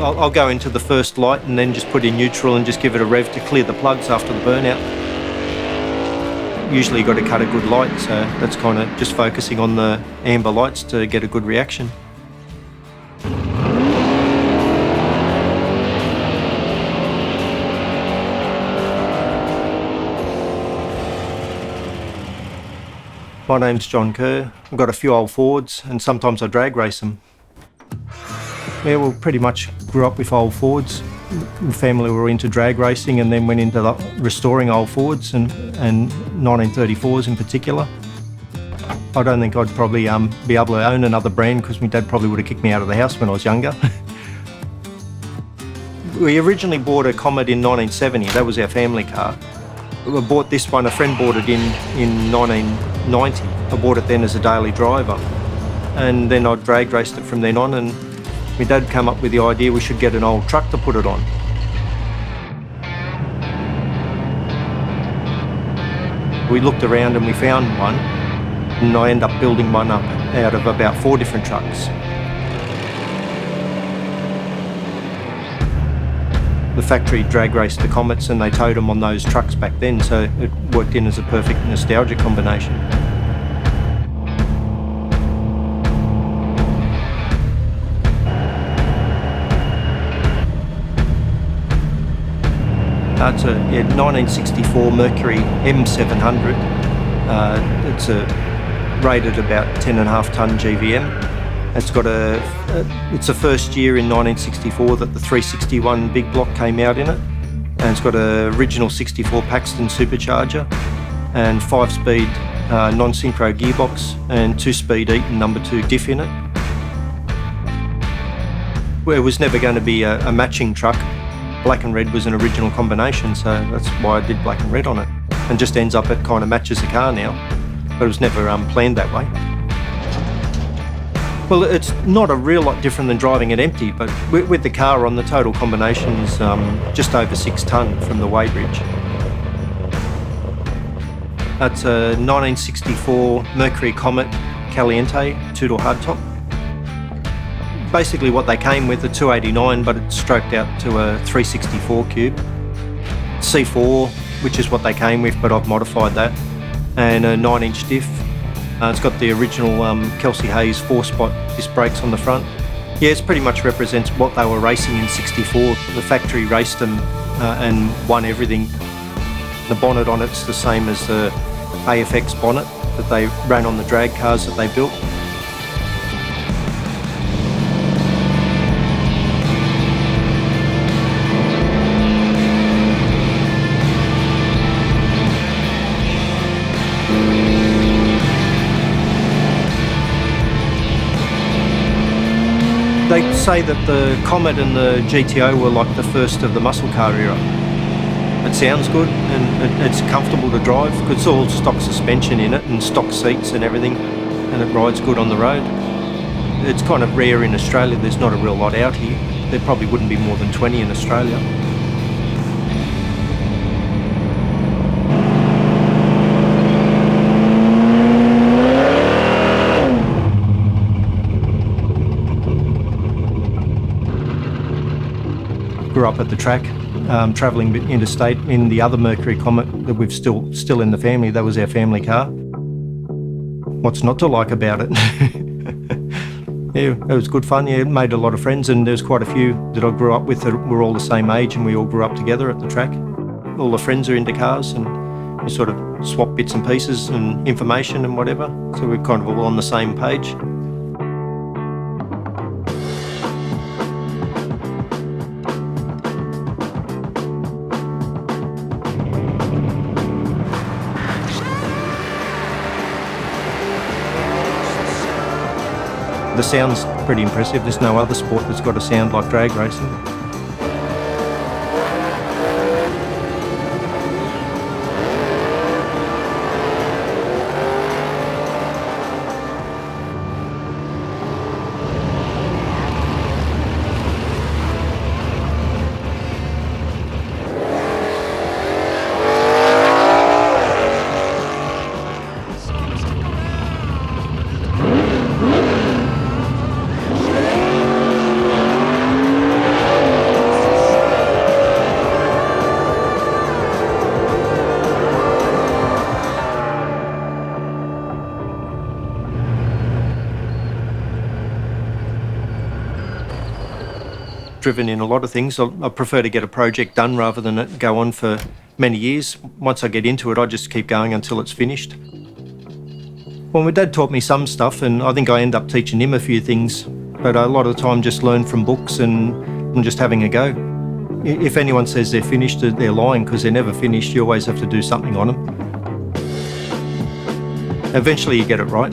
I'll go into the first light and then just put in neutral and just give it a rev to clear the plugs after the burnout. Usually you've got to cut a good light, so that's kind of just focusing on the amber lights to get a good reaction. My name's John Kerr. I've got a few old Fords and sometimes I drag race them. Yeah, well, pretty much grew up with old Fords. The family were into drag racing and then went into restoring old Fords and 1934s in particular. I don't think I'd probably be able to own another brand because my dad probably would have kicked me out of the house when I was younger. We originally bought a Comet in 1970, that was our family car. I bought this one, a friend bought it in 1990. I bought it then as a daily driver. And then I drag raced it from then on, and my dad came up with the idea we should get an old truck to put it on. We looked around and we found one, and I ended up building one up out of about 4 different trucks. The factory drag raced the Comets and they towed them on those trucks back then, so it worked in as a perfect nostalgia combination. It's a 1964 Mercury M700. It's rated about 10.5 tonne GVM. It's got it's the first year in 1964 that the 361 big block came out in it, and it's got an original 64 Paxton supercharger and 5-speed non-synchro gearbox and 2-speed Eaton number 2 diff in it. Well, it was never going to be a matching truck. Black and red was an original combination, so that's why I did black and red on it, and just ends up it kind of matches the car now, but it was never planned that way. Well, it's not a real lot different than driving it empty, but with the car on, the total combination is just over 6 tonne from the weighbridge. That's a 1964 Mercury Comet Caliente 2-door hardtop. Basically what they came with, a 289, but it's stroked out to a 364 cube. C4, which is what they came with, but I've modified that, and a 9-inch diff. It's got the original Kelsey Hayes 4-spot disc brakes on the front. Yeah, it pretty much represents what they were racing in '64. The factory raced them and won everything. The bonnet on it's the same as the AFX bonnet that they ran on the drag cars that they built. They say that the Comet and the GTO were like the first of the muscle car era. It sounds good and it's comfortable to drive because it's all stock suspension in it and stock seats and everything, and it rides good on the road. It's kind of rare in Australia, there's not a real lot out here. There probably wouldn't be more than 20 in Australia. Grew up at the track, travelling interstate in the other Mercury Comet that we've still in the family. That was our family car. What's not to like about it? Yeah, it was good fun. Yeah, made a lot of friends, and there's quite a few that I grew up with that were all the same age, and we all grew up together at the track. All the friends are into cars, and we sort of swap bits and pieces and information and whatever. So we're kind of all on the same page. The sound's pretty impressive. There's no other sport that's got a sound like drag racing. driven in a lot of things. I prefer to get a project done rather than it go on for many years. Once I get into it, I just keep going until it's finished. Well, my dad taught me some stuff, and I think I end up teaching him a few things, but a lot of the time just learn from books and just having a go. If anyone says they're finished, they're lying, because they're never finished. You always have to do something on them. Eventually you get it right.